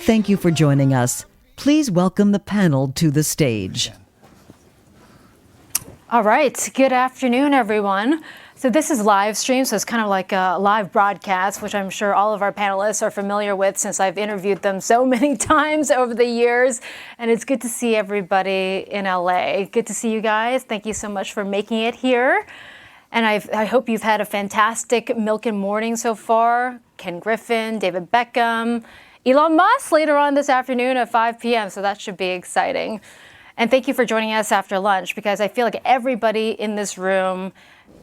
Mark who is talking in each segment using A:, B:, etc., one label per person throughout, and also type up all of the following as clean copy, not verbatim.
A: Thank you for joining us. Please welcome the panel to the stage.
B: All right, good afternoon, everyone. So this is live stream, so it's kind of like a live broadcast, which I'm sure all of our panelists are familiar with since I've interviewed them so many times over the years. And it's good to see everybody in LA. Good to see you guys. Thank you so much for making it here. And I hope you've had a fantastic Milken morning so far. Ken Griffin, David Beckham, Elon Musk later on this afternoon at 5 p.m., so that should be exciting. And thank you for joining us after lunch, because I feel like everybody in this room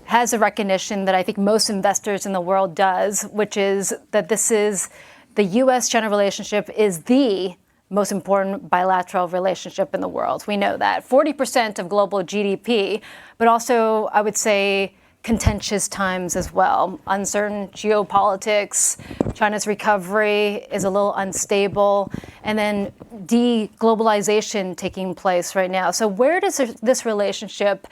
B: has a recognition that I think most investors in the world does, which is that this is the U.S.-China relationship is the most important bilateral relationship in the world. We know that. 40% of global GDP, but also, I would say, contentious times as well. Uncertain geopolitics, China's recovery is a little unstable, and then deglobalization taking place right now. So where does this relationship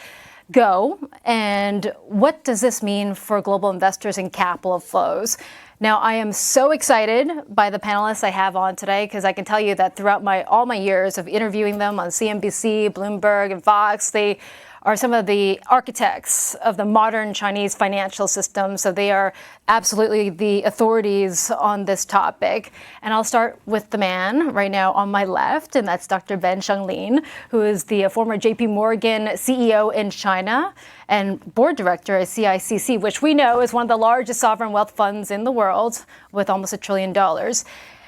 B: go, and what does this mean for global investors and capital flows? Now, I am so excited by the panelists I have on today, because I can tell you that throughout all my years of interviewing them on CNBC, Bloomberg, and Fox, they are some of the architects of the modern Chinese financial system. So they are absolutely the authorities on this topic. And I'll start with the man right now on my left, and that's Dr. Ben Shanglin, who is the former JP Morgan CEO in China and board director at CICC, which we know is one of the largest sovereign wealth funds in the world with almost $1 trillion.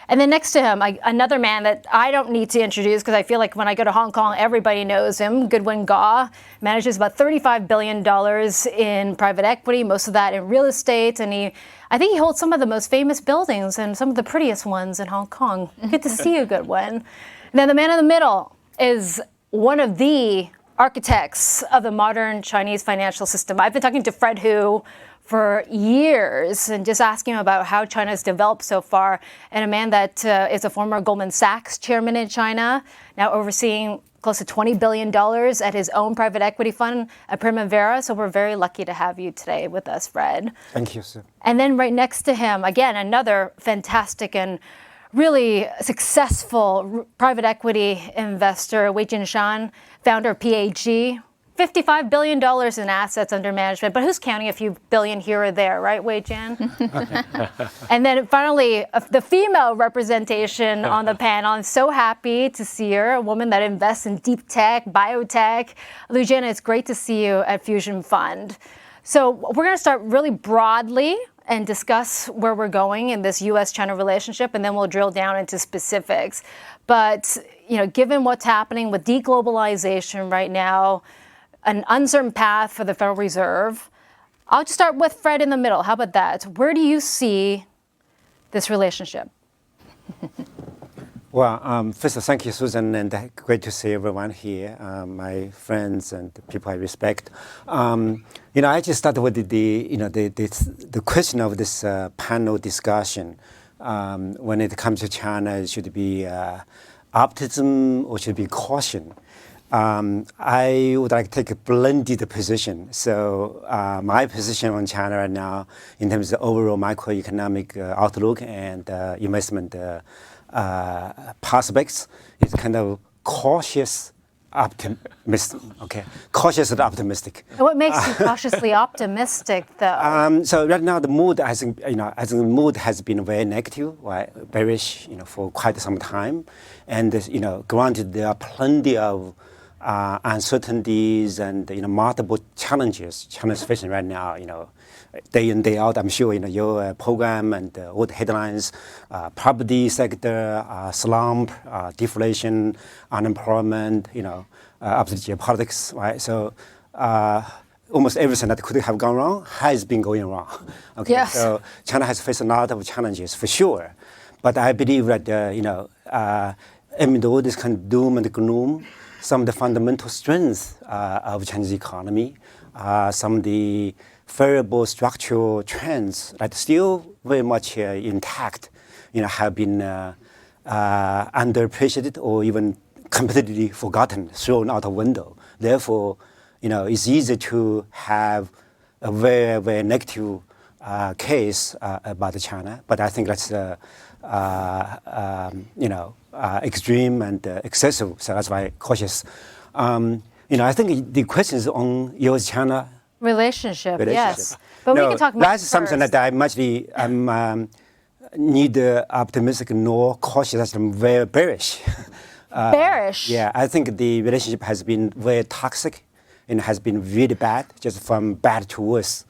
B: And then next to him, another man that I don't need to introduce, because I feel like when I go to Hong Kong, everybody knows him. Goodwin Gao manages about $35 billion in private equity, most of that in real estate. And I think he holds some of the most famous buildings and some of the prettiest ones in Hong Kong. Good to see you, Goodwin. And then the man in the middle is one of the architects of the modern Chinese financial system. I've been talking to Fred Hu for years and just asking him about how China has developed so far, and a man that is a former Goldman Sachs chairman in China, now overseeing close to $20 billion at his own private equity fund at Primavera. So we're very lucky to have you today with us, Fred.
C: Thank you, sir.
B: And then right next to him, again, another fantastic and really successful private equity investor, Wei Jinshan, founder of PAG. $55 billion in assets under management, but who's counting a few billion here or there, right, Wei Jian? And then finally, the female representation on the panel. I'm so happy to see her, a woman that invests in deep tech, biotech. Lu Jin, it's great to see you at Fusion Fund. So we're going to start really broadly and discuss where we're going in this U.S.-China relationship, and then we'll drill down into specifics. But given what's happening with deglobalization right now, an uncertain path for the Federal Reserve, I'll just start with Fred in the middle. How about that? Where do you see this relationship?
C: Well, first, thank you, Susan, and great to see everyone here, my friends and people I respect. I just started with the question of this panel discussion. When it comes to China, it should be optimism or should be caution. I would like to take a blended position. So my position on China right now, in terms of overall macroeconomic outlook and investment prospects, is kind of cautious optimistic. Okay, cautiously optimistic.
B: What makes you cautiously optimistic, though?
C: So right now the mood has been very negative, right? Bearish, for quite some time, and granted there are plenty of uncertainties and multiple challenges China's facing right now. Day in day out. I'm sure your program and all the headlines: property sector, slump, deflation, unemployment. Obviously geopolitics, right? So almost everything that could have gone wrong has been going wrong. Okay.
B: Yes.
C: So China has faced a lot of challenges for sure, but I believe that amid all this kind of doom and gloom, some of the fundamental strengths of Chinese economy, some of the favorable structural trends that still very much intact, have been underappreciated or even completely forgotten, thrown out the window. Therefore, it's easy to have a very, very negative case about China, but I think that's extreme and excessive. So that's why cautious. I think the question is on U.S.-China
B: relationship. Yes, but we can talk more.
C: That's something that I'm neither optimistic nor cautious. I'm very bearish.
B: Bearish.
C: Yeah, I think the relationship has been very toxic and has been really bad, just from bad to worse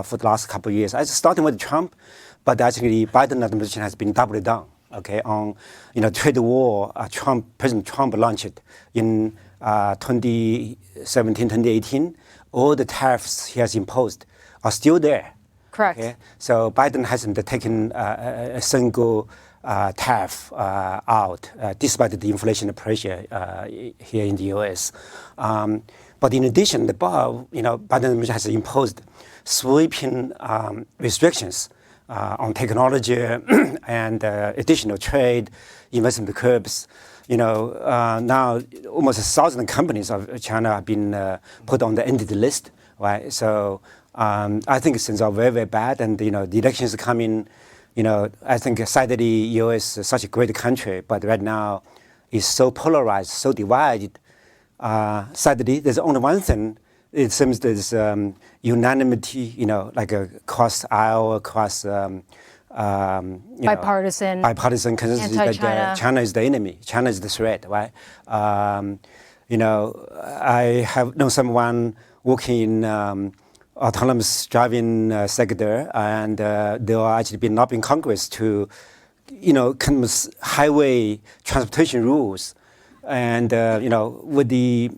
C: for the last couple of years. Starting with Trump, but actually Biden administration has been doubling down. Okay, on trade war. President Trump launched it in 2017, 2018. All the tariffs he has imposed are still there.
B: Correct.
C: Okay? So Biden hasn't taken a single tariff out, despite the inflation pressure here in the U.S. But in addition, Biden administration has imposed sweeping restrictions on technology and additional trade, investment curbs. Now almost 1,000 companies of China have been put on the entity list, right? So I think things are very, very bad, and the elections are coming. I think sadly, U.S. is such a great country, but right now it's so polarized, so divided. Sadly, there's only one thing. It seems there's unanimity, like across aisle, across
B: bipartisan
C: consensus that China is the enemy, China is the threat, right? I have known someone working in autonomous driving sector, and they are actually been lobbying Congress to, kind of highway transportation rules, and with the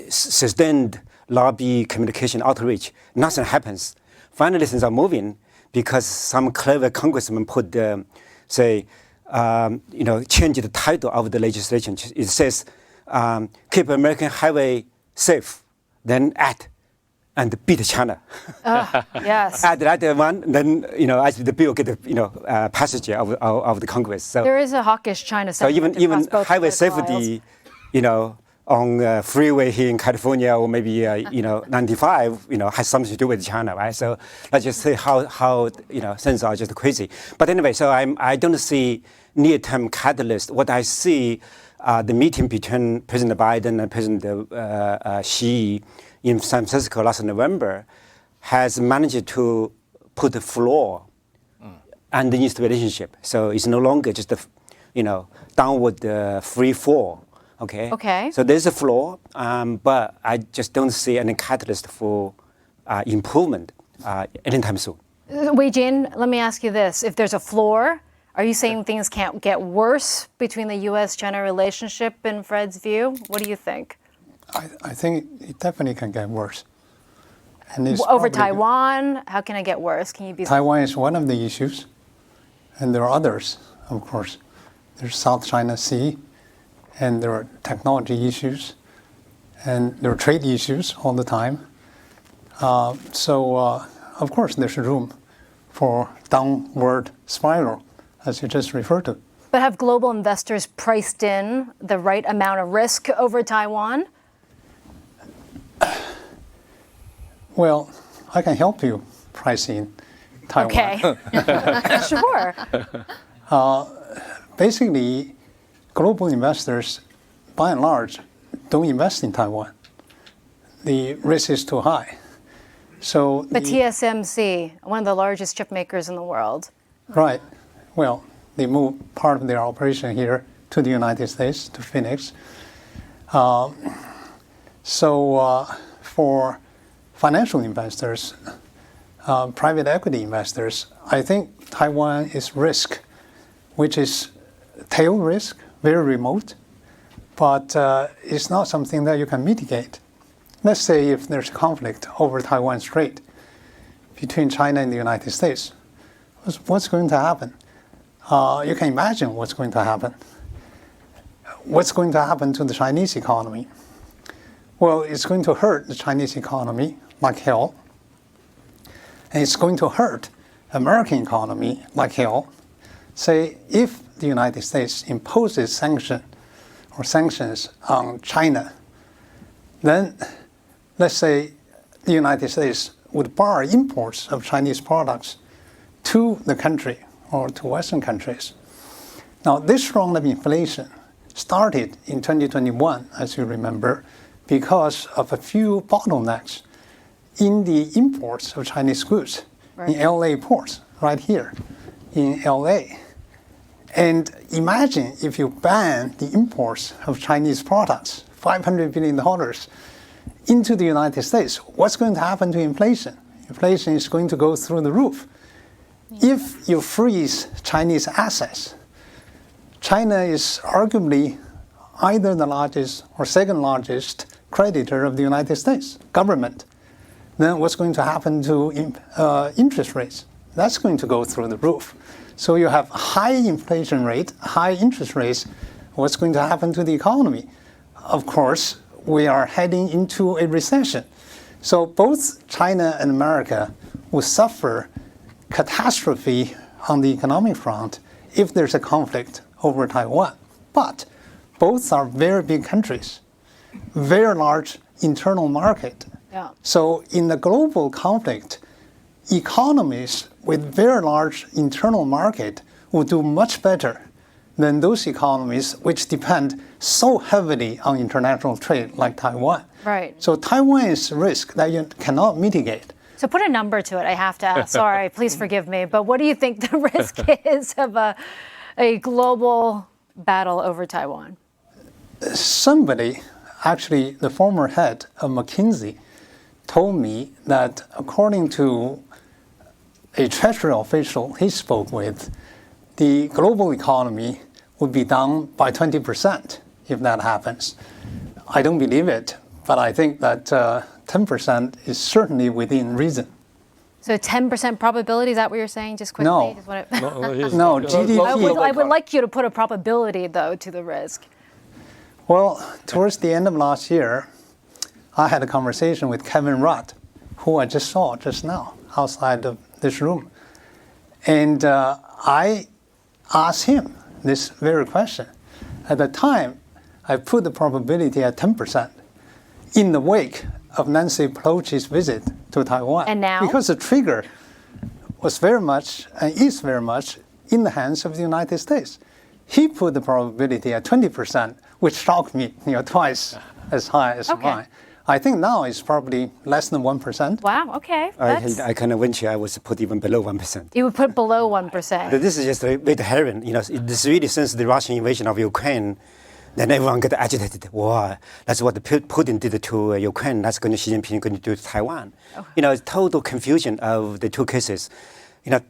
C: sustained lobby communication outreach, nothing happens. Finally, things are moving because some clever congressman put, change the title of the legislation. It says, keep American highway safe, then act and beat China.
B: Yes.
C: Add that one, then actually the bill get passage of the Congress. So
B: there is a hawkish China.
C: So even highway safety, on freeway here in California or maybe 95, has something to do with China, right? So let's just say how things are just crazy. But anyway, so I don't see near-term catalyst. What I see, the meeting between President Biden and President Xi in San Francisco last November has managed to put a floor underneath the relationship. So it's no longer just a downward free fall. Okay. So there's a floor, but I just don't see any catalyst for improvement anytime soon.
B: Wei Jin, let me ask you this: if there's a floor, are you saying things can't get worse between the U.S.-China relationship in Fred's view? What do you think?
D: I think it definitely can get worse.
B: And over Taiwan, how can it get worse? Can you be?
D: Taiwan is one of the issues, and there are others, of course. There's South China Sea, and there are technology issues, and there are trade issues all the time. So, of course, there's room for downward spiral, as you just referred to.
B: But have global investors priced in the right amount of risk over Taiwan?
D: Well, I can help you price in Taiwan.
B: Okay. Sure.
D: Basically, global investors, by and large, don't invest in Taiwan. The risk is too high. So
B: but TSMC, one of the largest chip makers in the world.
D: Right. Well, they move part of their operation here to the United States, to Phoenix. For financial investors, private equity investors, I think Taiwan is risk, which is tail risk, very remote, but it's not something that you can mitigate. Let's say if there's conflict over Taiwan Strait between China and the United States, what's going to happen? You can imagine what's going to happen. What's going to happen to the Chinese economy? Well, it's going to hurt the Chinese economy like hell. And it's going to hurt American economy like hell. Say, if the United States imposes sanctions on China, then let's say the United States would bar imports of Chinese products to the country or to Western countries. Now, this round of inflation started in 2021, as you remember, because of a few bottlenecks in the imports of Chinese goods in LA ports, right here in LA. And imagine if you ban the imports of Chinese products, $500 billion into the United States, what's going to happen to inflation? Inflation is going to go through the roof. If you freeze Chinese assets, China is arguably either the largest or second largest creditor of the United States government. Then what's going to happen to interest rates? That's going to go through the roof. So you have high inflation rate, high interest rates. What's going to happen to the economy? Of course, we are heading into a recession. So both China and America will suffer catastrophe on the economic front if there's a conflict over Taiwan. But both are very big countries, very large internal market.
B: Yeah.
D: So in the global conflict, economies with very large internal market will do much better than those economies which depend so heavily on international trade like Taiwan.
B: Right.
D: So Taiwan is a risk that you cannot mitigate.
B: So put a number to it, I have to ask. Sorry, please forgive me. But what do you think the risk is of a global battle over Taiwan?
D: Somebody, actually the former head of McKinsey, told me that according to a Treasury official he spoke with, the global economy would be down by 20% if that happens. I don't believe it, but I think that 10% is certainly within reason.
B: So 10% probability, is that what you're saying? Just quickly?
D: No. No, GDP.
B: I would like you to put a probability, though, to the risk.
D: Well, towards the end of last year, I had a conversation with Kevin Rudd, who I just saw just now outside of this room. And I asked him this very question. At the time, I put the probability at 10% in the wake of Nancy Pelosi's visit to Taiwan.
B: And now?
D: Because the trigger was very much and is very much in the hands of the United States. He put the probability at 20%, which shocked me, twice as high as mine. I think now it's probably less than 1%.
B: Wow, okay.
C: I kind of venture I was put even below 1%.
B: You would put below 1%.
C: But this is just a bit herring. This really since the Russian invasion of Ukraine, then everyone got agitated. Wow, that's what Putin did to Ukraine. That's going to Xi Jinping going to do to Taiwan. Oh. It's total confusion of the two cases.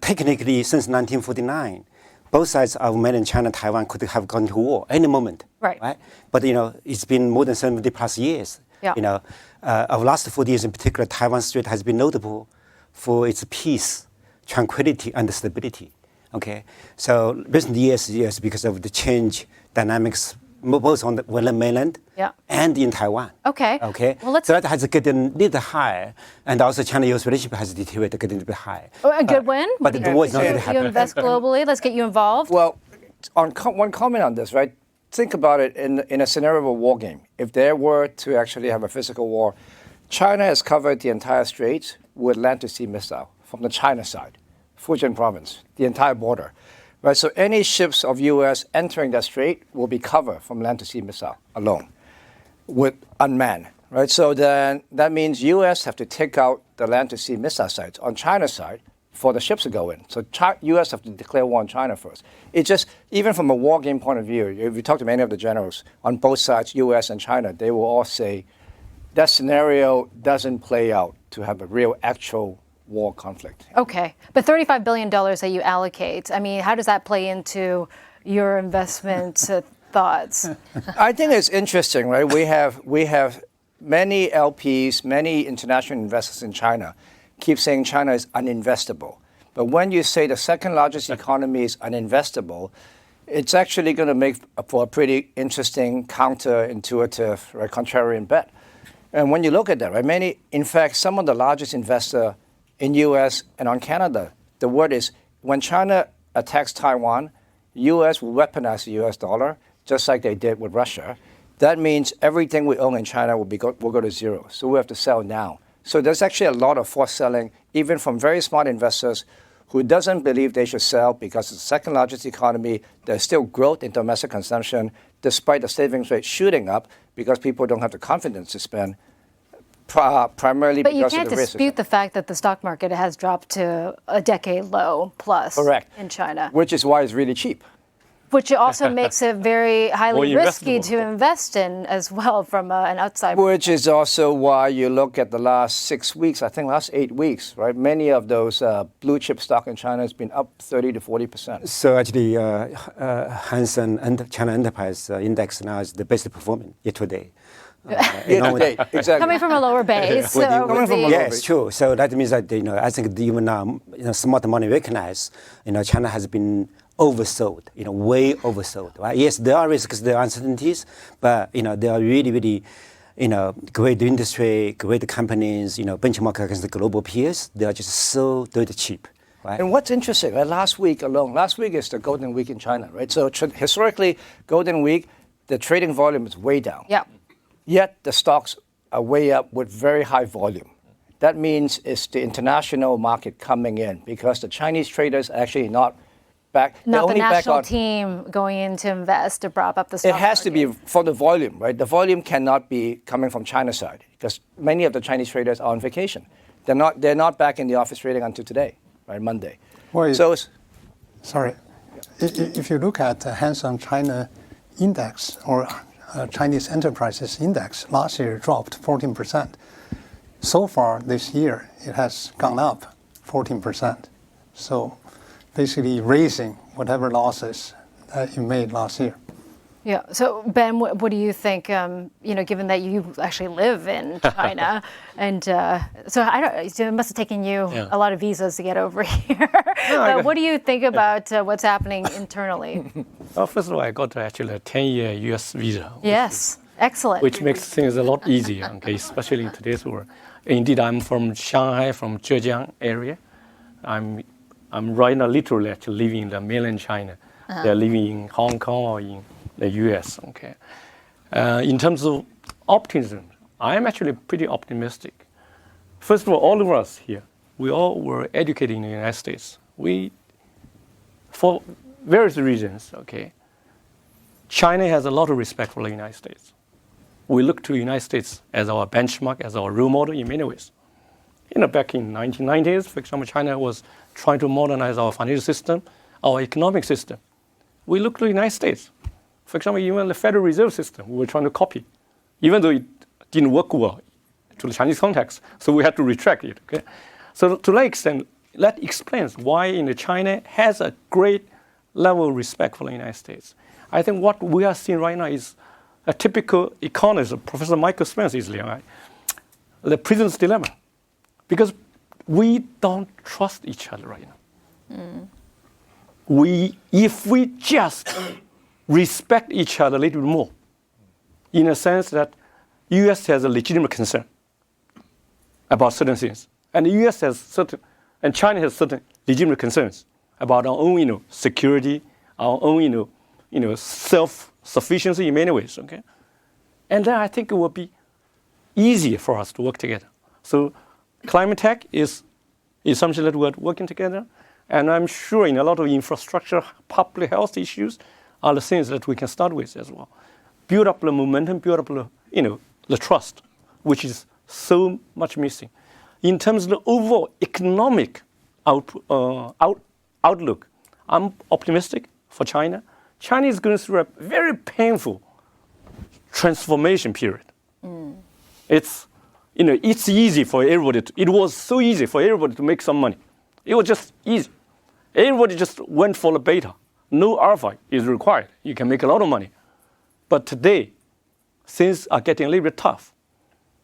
C: Technically since 1949, both sides of mainland China and Taiwan could have gone to war any moment.
B: Right.
C: But it's been more than 70 plus years.
B: Yeah.
C: Of the last 40 years in particular, Taiwan Strait has been notable for its peace, tranquility, and stability. Okay, so recent years, yes, because of the change dynamics, both on the mainland and in Taiwan.
B: Okay.
C: Okay.
B: Well,
C: so that has gotten a little higher, and also China-U.S. relationship has deteriorated, getting a little bit higher.
B: Oh, a good win.
C: But the war is not really happening.
B: You invest globally. Let's get you involved.
E: Well, one comment on this, right? Think about it in a scenario of a war game. If there were to actually have a physical war, China has covered the entire strait with land to sea missile from the China side, Fujian province, the entire border. Right, so any ships of U.S. entering that strait will be covered from land to sea missile alone, with unmanned. Right, so then that means U.S. have to take out the land to sea missile sites on China's side for the ships to go in. So U.S. have to declare war on China first. It just, even from a war game point of view, if you talk to many of the generals on both sides, U.S. and China, they will all say that scenario doesn't play out to have a real actual war conflict.
B: Okay, but $35 billion that you allocate, I mean, how does that play into your investment thoughts?
E: I think it's interesting, right? We have many LPs, many international investors in China keep saying China is uninvestable. But when you say the second largest economy is uninvestable, it's actually going to make for a pretty interesting, counterintuitive, right, contrarian bet. And when you look at that, right, in fact, some of the largest investors in U.S. and on Canada, the word is when China attacks Taiwan, U.S. will weaponize the U.S. dollar, just like they did with Russia. That means everything we own in China will go to zero. So we have to sell now. So there's actually a lot of forced selling, even from very smart investors who doesn't believe they should sell because it's the second largest economy. There's still growth in domestic consumption, despite the savings rate shooting up because people don't have the confidence to spend, primarily
B: But
E: because
B: you can't
E: of the risk.
B: dispute the fact that the stock market has dropped to a decade low plus
E: Correct.
B: in China.
E: Which is why it's really cheap.
B: Which also makes it very highly
F: More
B: risky
F: investable.
B: to invest in as well from an outside.
E: Which is also why you look at the last 6 weeks, I think last 8 weeks, right? Many of those blue chip stock in China has been up 30 to 40%.
C: So actually, Hang Seng and China Enterprise Index now is the best performing year to date.
E: Year to date, exactly.
B: Coming from a lower base.
C: With the-
B: so
E: Coming from a
B: the-
E: lower
C: Yes, true. So that means that I think even now, smart money recognize, China has been oversold, way oversold. Right? Yes, there are risks, there are uncertainties, but there are really, really, great industry, great companies, benchmark against the global peers. They are just so dirt cheap. Right?
E: And what's interesting, right, last week is the Golden Week in China, right? So historically, Golden Week, the trading volume is way down.
B: Yeah.
E: Yet the stocks are way up with very high volume. That means it's the international market coming in because the Chinese traders are actually not back. They're
B: Not the
E: only back
B: national
E: on-
B: team going in to invest to prop up the stock
E: It has to be
B: market.
E: for the volume, right? The volume cannot be coming from China's side because many of the Chinese traders are on vacation. They're not back in the office trading until today, right? Monday.
D: Well,
E: So it's,
D: Sorry. If you look at the Hang Seng China Index or Chinese Enterprises Index, last year it dropped 14%. So far this year, it has gone up 14%. So basically raising whatever losses that you made last year.
B: Yeah. So Ben, what do you think? Given that you actually live in China, and so it must have taken you
F: Yeah.
B: a lot of visas to get over here. But what do you think about what's happening internally?
F: Well, first of all, I got actually a 10-year U.S. visa.
B: Yes. Excellent.
F: Which makes things a lot easier, okay, especially in today's world. Indeed, I'm from Shanghai, from Zhejiang area. I'm right now literally actually living in the mainland China. They're living in Hong Kong or in the U.S., okay. In terms of optimism, I am actually pretty optimistic. First of all of us here, we all were educated in the United States. For various reasons, okay, China has a lot of respect for the United States. We look to the United States as our benchmark, as our role model in many ways. Back in 1990s, for example, China was trying to modernize our financial system, our economic system. We look to the United States. For example, even the Federal Reserve System, we were trying to copy, even though it didn't work well to the Chinese context, so we had to retract it, okay? So to that extent, that explains why China has a great level of respect for the United States. I think what we are seeing right now is a typical economist, Professor Michael Spence is right? The prisoner's dilemma. Because we don't trust each other right now. If we just respect each other a little bit more, in a sense that U.S. has a legitimate concern about certain things, and the U.S. has certain, and China has certain legitimate concerns about our own, security, our own, self-sufficiency in many ways, okay? And then I think it will be easier for us to work together. So climate tech is something that we're working together, and I'm sure in a lot of infrastructure, public health issues are the things that we can start with as well. Build up the momentum, build up the, the trust, which is so much missing. In terms of the overall economic outlook, I'm optimistic for China. China is going through a very painful transformation period. It's easy for everybody. It was so easy for everybody to make some money. It was just easy. Everybody just went for the beta. No alpha is required. You can make a lot of money. But today, things are getting a little bit tough.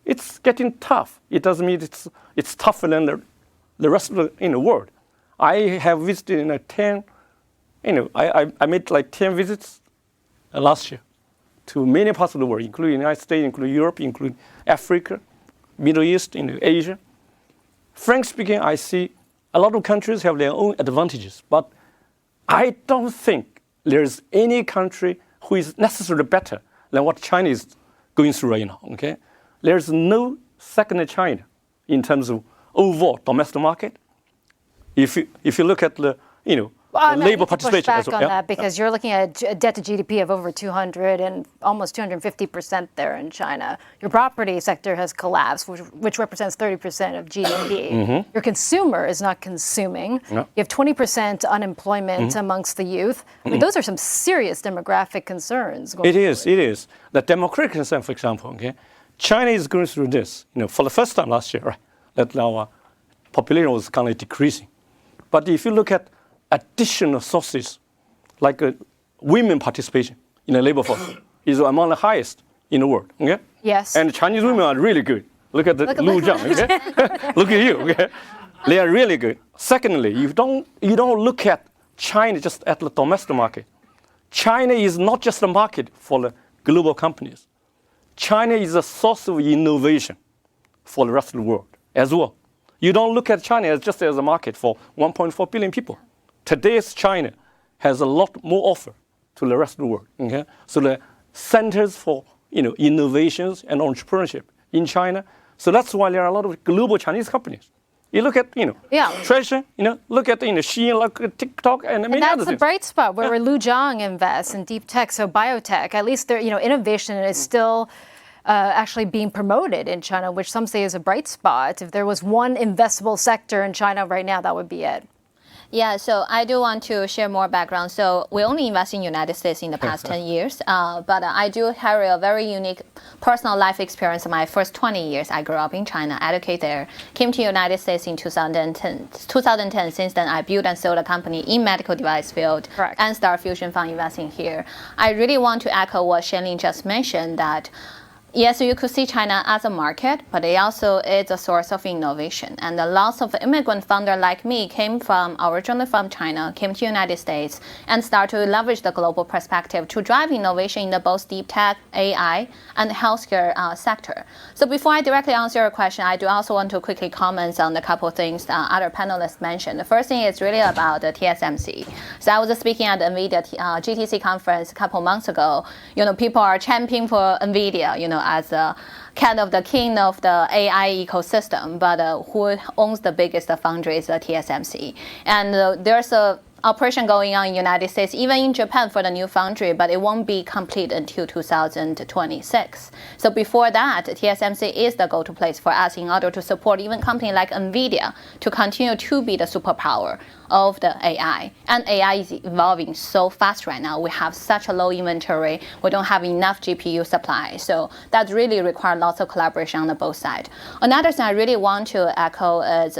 F: It's getting tough. It doesn't mean it's tougher than the rest of the world. I have visited 10, I made like 10 visits last year to many parts of the world, including the United States, including Europe, including Africa, Middle East, Asia. Frankly speaking, I see a lot of countries have their own advantages, but I don't think there's any country who is necessarily better than what China is going through right now, okay? There's no second China in terms of overall domestic market, If you look at the labor participation
B: push back on that because you're looking at a debt to GDP of over 200 and almost 250% there in China. Your property sector has collapsed, which represents 30% of GDP. Your consumer is not consuming.
F: No.
B: You have 20% unemployment amongst the youth. I mean, those are some serious demographic concerns.
F: It is. The demographic concern, for example, okay, China is going through this. For the first time last year, right, that our population was kind of decreasing. But if you look at additional sources, like women participation in the labor force, is among the highest in the world. Okay?
B: Yes.
F: And Chinese women are really good. Look at Lu Zhang. Okay? Look at you. Okay? They are really good. Secondly, you don't look at China just at the domestic market. China is not just a market for the global companies. China is a source of innovation for the rest of the world as well. You don't look at China just as a market for 1.4 billion people. Today's China has a lot more offer to the rest of the world. Okay? So the centers for innovations and entrepreneurship in China. So that's why there are a lot of global Chinese companies. You look at Treasure, look at Shein, look at TikTok, and many other things.
B: That's the bright spot where Lu Zhang invests in deep tech, so biotech. At least innovation is still actually being promoted in China, which some say is a bright spot. If there was one investable sector in China right now, that would be it.
G: Yeah, so I do want to share more background. So we only invest in the United States in the past 10 years, but I do have a very unique personal life experience. My first 20 years, I grew up in China, educated there, came to the United States in 2010. Since then, I built and sold a company in medical device field.
B: Correct.
G: And Star Fusion Fund investing here. I really want to echo what Shenlin just mentioned, that yes, you could see China as a market, but it also is a source of innovation. And lots of immigrant founders like me came originally from China, came to the United States, and start to leverage the global perspective to drive innovation in the both deep tech, AI, and healthcare sector. So before I directly answer your question, I do also want to quickly comment on a couple of things other panelists mentioned. The first thing is really about the TSMC. So I was speaking at the NVIDIA GTC conference a couple months ago. People are championing for NVIDIA, as kind of the king of the AI ecosystem, but who owns the biggest foundry is TSMC. And there's a operation going on in the United States, even in Japan for the new foundry, but it won't be complete until 2026. So before that, TSMC is the go-to place for us in order to support even companies like NVIDIA to continue to be the superpower of the AI. And AI is evolving so fast right now. We have such a low inventory. We don't have enough GPU supply. So that really requires lots of collaboration on both sides. Another thing I really want to echo is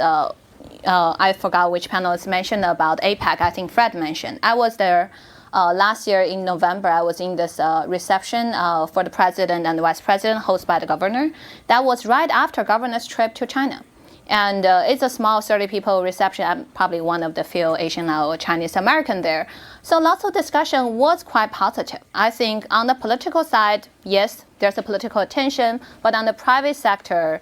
G: I forgot which panelist mentioned about APEC. I think Fred mentioned. I was there last year in November. I was in this reception for the president and the vice president, hosted by the governor. That was right after governor's trip to China. And it's a small 30 people reception. I'm probably one of the few Asian or Chinese American there. So lots of discussion was quite positive. I think on the political side, yes, there's a political attention, but on the private sector,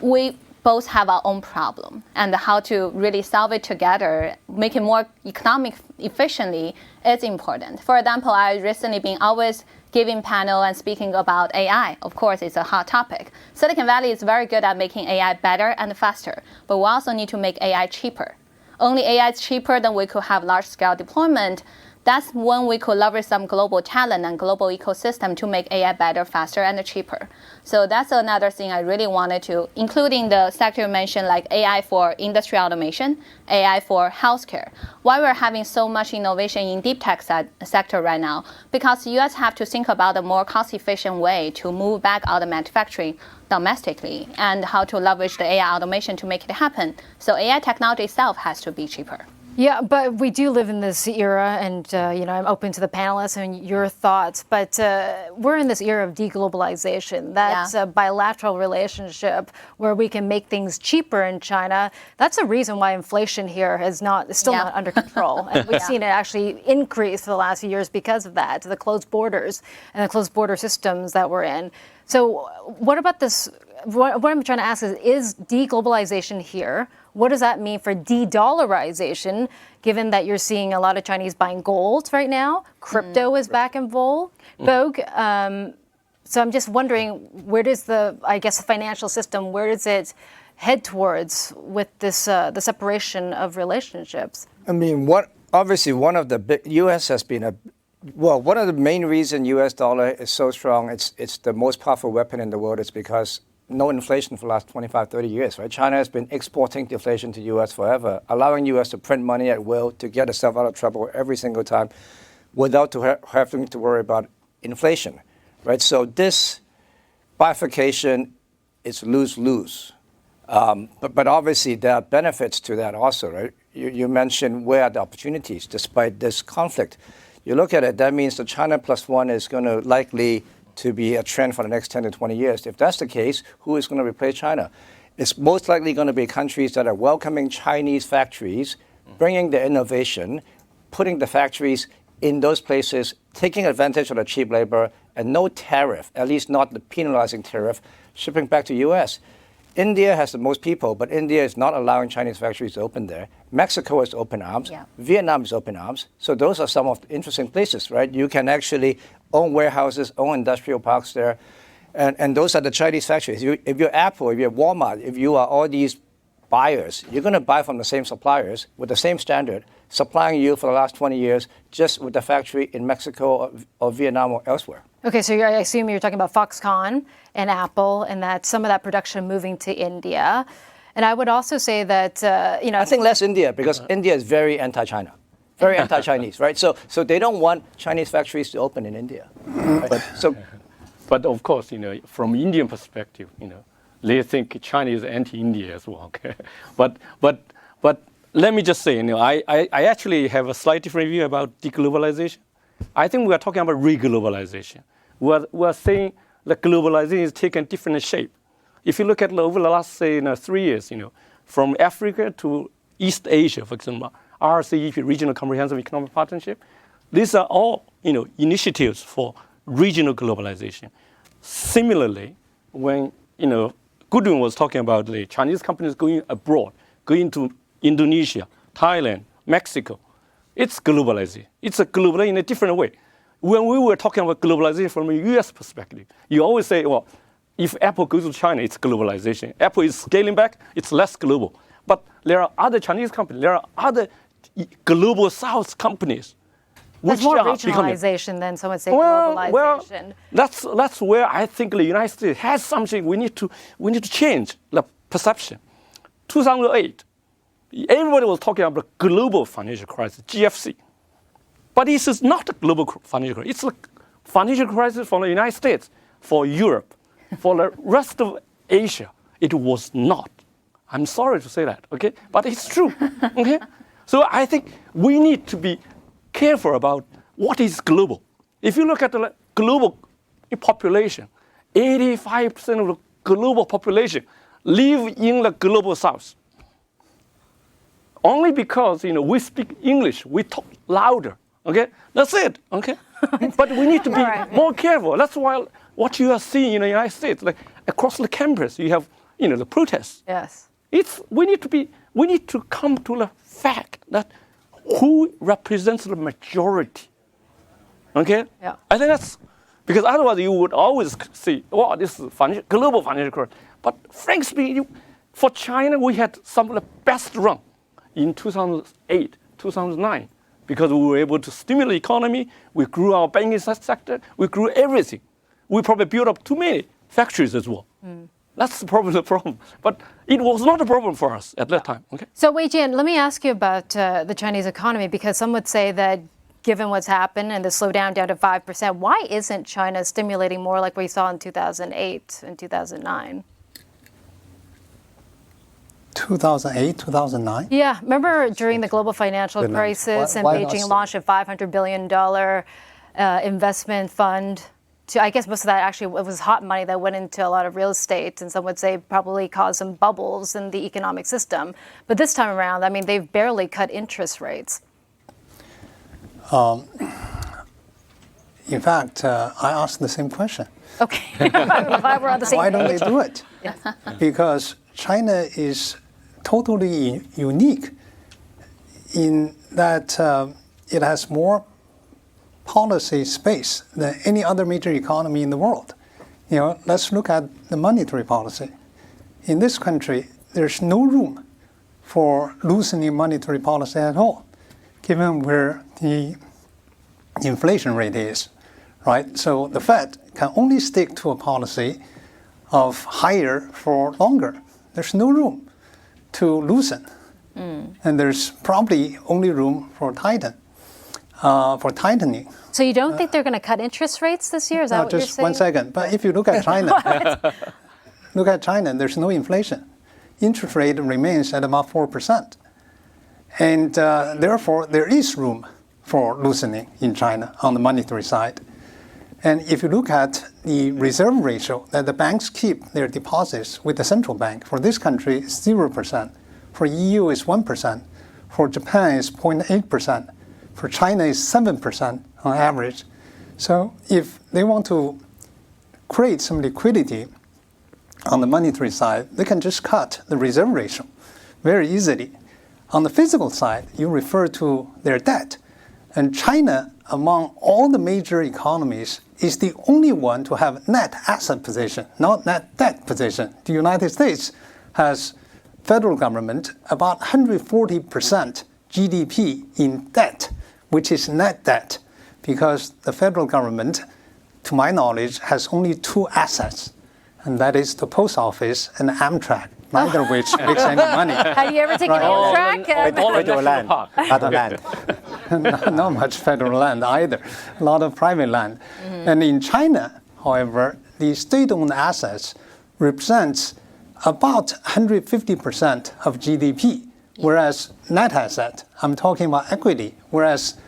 G: we both have our own problem, and how to really solve it together, make it more economic efficiently is important. For example, I recently been always giving panel and speaking about AI. Of course, it's a hot topic. Silicon Valley is very good at making AI better and faster, but we also need to make AI cheaper. Only AI is cheaper, then we could have large-scale deployment. That's when we could leverage some global talent and global ecosystem to make AI better, faster, and cheaper. So that's another thing I really wanted to, including the sector you mentioned, like AI for industry automation, AI for healthcare. Why we're having so much innovation in deep tech sector right now? Because US have to think about a more cost-efficient way to move back out of manufacturing domestically and how to leverage the AI automation to make it happen. So AI technology itself has to be cheaper.
B: Yeah, but we do live in this era, and I'm open to the panelists and your thoughts, but we're in this era of deglobalization. That's a bilateral relationship where we can make things cheaper in China. That's a reason why inflation here is still not under control. And we've seen it actually increase for the last few years because of that, the closed borders and the closed border systems that we're in. So what about this? What I'm trying to ask is deglobalization here? What does that mean for de-dollarization, given that you're seeing a lot of Chinese buying gold right now? Crypto is back in vogue. So I'm just wondering, where does the financial system, where does it head towards with this the separation of relationships?
E: I mean, obviously one of the big U.S. has been one of the main reasons U.S. dollar is so strong. It's the most powerful weapon in the world. It's because no inflation for the last 25, 30 years, right? China has been exporting deflation to U.S. forever, allowing U.S. to print money at will to get itself out of trouble every single time without having to worry about inflation, right? So this bifurcation is lose-lose. But obviously there are benefits to that also, right? You mentioned where are the opportunities despite this conflict. You look at it, that means the China plus one is going to likely to be a trend for the next 10 to 20 years. If that's the case, who is going to replace China? It's most likely going to be countries that are welcoming Chinese factories, bringing the innovation, putting the factories in those places, taking advantage of the cheap labor, and no tariff, at least not the penalizing tariff, shipping back to U.S. India has the most people, but India is not allowing Chinese factories to open there. Mexico has open arms.
G: Yeah.
E: Vietnam is open arms. So those are some of the interesting places, right? You can actually own warehouses, own industrial parks there. And those are the Chinese factories. If you're Apple, if you're Walmart, if you are all these buyers, you're going to buy from the same suppliers with the same standard, supplying you for the last 20 years, just with the factory in Mexico or Vietnam or elsewhere.
B: Okay, so I assume you're talking about Foxconn and Apple, and that some of that production moving to India. And I would also say that,
E: I think less India, because India is very anti-China, very anti-Chinese, right? So they don't want Chinese factories to open in India. Right?
F: But of course, from Indian perspective, they think China is anti-India as well. Okay? But let me just say, I actually have a slightly different view about deglobalization. I think we are talking about reglobalization. We're saying that globalization is taking different shape. If you look at over the last, say, 3 years, from Africa to East Asia, for example, RCEP, Regional Comprehensive Economic Partnership, these are all, initiatives for regional globalization. Similarly, when, Goodwin was talking about the Chinese companies going abroad, going to Indonesia, Thailand, Mexico, it's globalization. It's a globalization in a different way. When we were talking about globalization from a U.S. perspective, you always say, well, if Apple goes to China, it's globalization. Apple is scaling back, it's less global. But there are other Chinese companies, there are other global South companies.
B: That's more regionalization than someone say globalization.
F: Well, that's where I think the United States has something we need to change the perception. 2008, everybody was talking about the global financial crisis, GFC. But this is not a global financial crisis. It's a financial crisis for the United States, for Europe, for the rest of Asia. It was not. I'm sorry to say that, okay? But it's true, okay? So I think we need to be careful about what is global. If you look at the global population, 85% of the global population live in the global South. Only because, we speak English, we talk louder, okay? That's it, okay? But we need to be more careful. That's why what you are seeing in the United States, like across the campus, you have, the protests.
B: Yes.
F: We need to come to the fact that who represents the majority, okay?
B: Yeah.
F: I think that's, because otherwise you would always see, oh, this is global financial crisis. But frankly speaking, for China, we had some of the best run in 2008, 2009, because we were able to stimulate the economy, we grew our banking sector, we grew everything. We probably built up too many factories as well. That's probably the problem. But it was not a problem for us at that time. Okay.
B: So Wei Jian, let me ask you about the Chinese economy, because some would say that given what's happened and the slowdown down to 5%, why isn't China stimulating more like we saw in 2008 and 2009?
D: 2008, 2009?
B: Yeah, remember during the global financial crisis and Beijing launched a $500 billion investment fund. I guess most of that actually it was hot money that went into a lot of real estate, and some would say probably caused some bubbles in the economic system. But this time around, I mean, they've barely cut interest rates.
D: In fact, I asked the same question.
B: Okay, we're on the same
D: Why don't
B: page.
D: they do it?
B: Yeah.
D: Because China is totally unique in that it has more policy space than any other major economy in the world. Let's look at the monetary policy. In this country, there's no room for loosening monetary policy at all, given where the inflation rate is, right? So the Fed can only stick to a policy of higher for longer. There's no room to loosen. And there's probably only room for tightening.
B: So you don't think they're going to cut interest rates this year? Is that what you're saying?
D: Just 1 second. But if you look at China, there's no inflation. Interest rate remains at about 4%. And therefore, there is room for loosening in China on the monetary side. And if you look at the reserve ratio that the banks keep their deposits with the central bank, for this country, it's 0%. For EU, it's 1%. For Japan, it's 0.8%. For China, it's 7% on average. So if they want to create some liquidity on the monetary side, they can just cut the reserve ratio very easily. On the physical side, you refer to their debt. And China, among all the major economies, is the only one to have net asset position, not net debt position. The United States has federal government about 140% GDP in debt, which is net debt, because the federal government, to my knowledge, has only two assets, and that is the post office and Amtrak, neither of which makes any money.
B: Have you ever taken Amtrak?
C: Federal land. Other land.
D: Not much federal land either, a lot of private land. And in China, however, the state-owned assets represents about 150% of GDP, whereas net asset, I'm talking about equity, whereas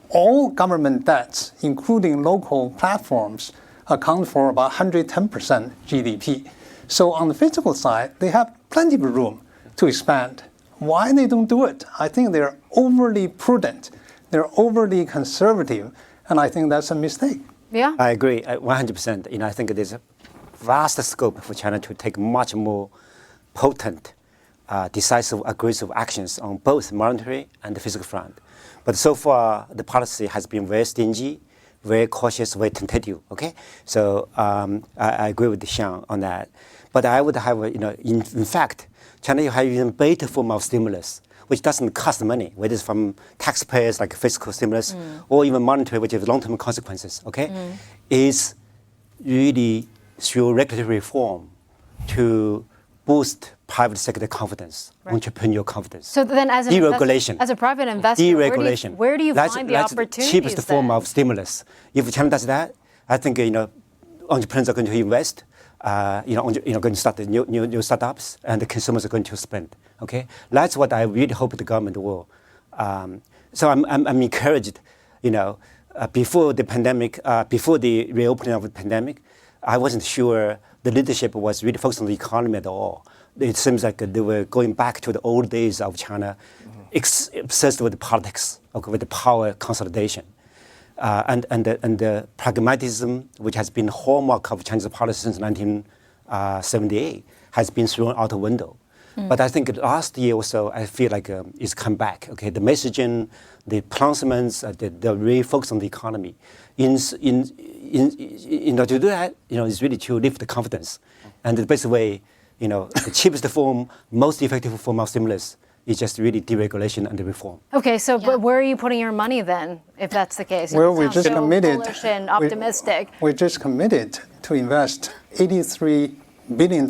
D: all government debts, including local platforms, account for about 110% GDP. So on the physical side, they have plenty of room to expand. Why they don't do it? I think they're overly prudent. They're overly conservative, and I think that's a mistake.
B: Yeah.
C: I agree 100%. I think there's a vast scope for China to take much more potent, decisive, aggressive actions on both monetary and the physical front. But so far, the policy has been very stingy, very cautious, very tentative. Okay, so I agree with Zhang on that. But I would have, in fact, China have even better form of stimulus, which doesn't cost money, whether it's from taxpayers like fiscal stimulus or even monetary, which has long-term consequences. Okay, is really through regulatory reform to boost private sector confidence, entrepreneurial confidence.
B: So then, as
C: deregulation,
B: as a private investor,
C: deregulation.
B: where do you find the
C: that's
B: opportunities?
C: The cheapest form
B: then?
C: of stimulus. If China does that, I think entrepreneurs are going to invest. Going to start new startups, and the consumers are going to spend. Okay, that's what I really hope the government will. So I'm encouraged. Before the pandemic, before the reopening of the pandemic, I wasn't sure the leadership was really focused on the economy at all. It seems like they were going back to the old days of China, obsessed with politics, with the power consolidation. And the pragmatism, which has been hallmark of Chinese policy since 1978, has been thrown out the window. But I think last year or so, I feel like it's come back. Okay, the messaging, the pronouncements, the really focus on the economy. To do that, is really to lift the confidence. And the best way, the cheapest form, most effective form of stimulus is just really deregulation and the reform.
B: Okay, so but where are you putting your money then, if that's the case?
D: Well, we just committed.
B: Bullish and optimistic.
D: We just committed to invest $83 billion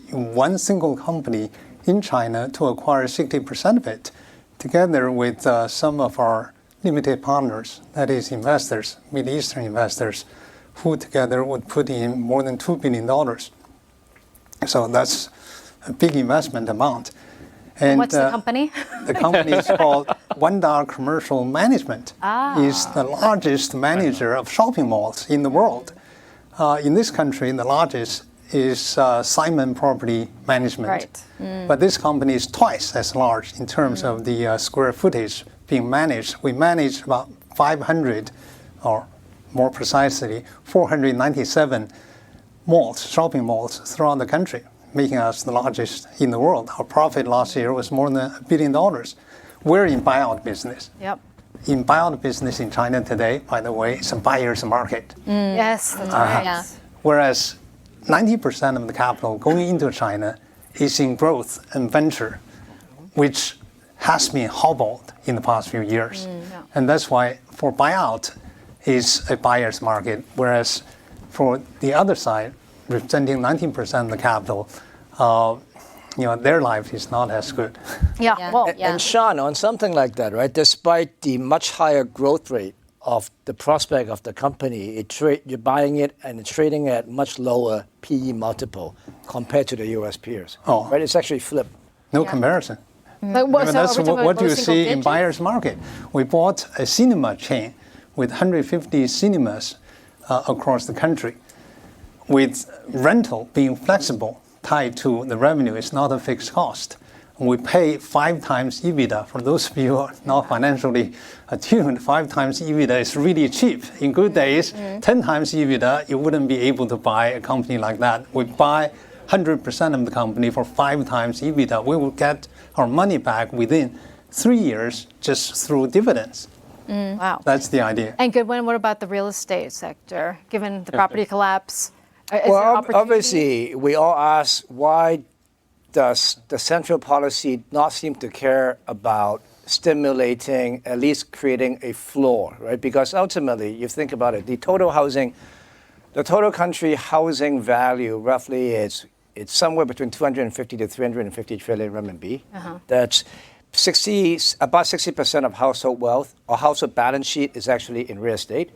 D: in one single company in China to acquire 60% of it, together with some of our limited partners, that is investors, Middle Eastern investors, who together would put in more than $2 billion. So that's a big investment amount.
B: And what's the company?
D: The company is called Wanda Commercial Management. Is the largest manager of shopping malls in the world. In this country, the largest is Simon Property Management.
B: Right.
D: But this company is twice as large in terms of the square footage being managed. We manage about 500, or more precisely, 497 malls, shopping malls throughout the country, making us the largest in the world. Our profit last year was more than $1 billion. We're in buyout business.
B: Yep.
D: In buyout business in China today, by the way, it's a buyer's market.
B: Yes, that's right.
G: Yeah.
D: Whereas 90% of the capital going into China is in growth and venture, which has been hobbled in the past few years. And that's why for buyout is a buyer's market, whereas for the other side, representing 19% of the capital, their life is not as good.
B: Yeah. Well,
E: And Sean, on something like that, right? Despite the much higher growth rate of the prospect of the company, you're buying it and it's trading at much lower PE multiple compared to the U.S. peers.
D: Oh.
E: Right? It's actually flipped.
D: No comparison.
B: But
D: I mean, that's what you see in buyer's market. We bought a cinema chain with 150 cinemas across the country, with rental being flexible, tied to the revenue. It's not a fixed cost. We pay 5 times EBITDA. For those of you who are not financially attuned, 5 times EBITDA is really cheap. In good days, 10 times EBITDA, you wouldn't be able to buy a company like that. We buy 100% of the company for 5 times EBITDA. We will get our money back within 3 years just through dividends.
B: Wow.
D: That's the idea.
B: And Goodwin, what about the real estate sector, given the property collapse? Is there
E: Well,
B: opportunity?
E: obviously, we all ask, why does the central policy not seem to care about stimulating, at least creating a floor, right? Because ultimately, you think about it, the total country housing value roughly it's somewhere between 250 to 350 trillion RMB. That's about 60% of household wealth or household balance sheet is actually in real estate.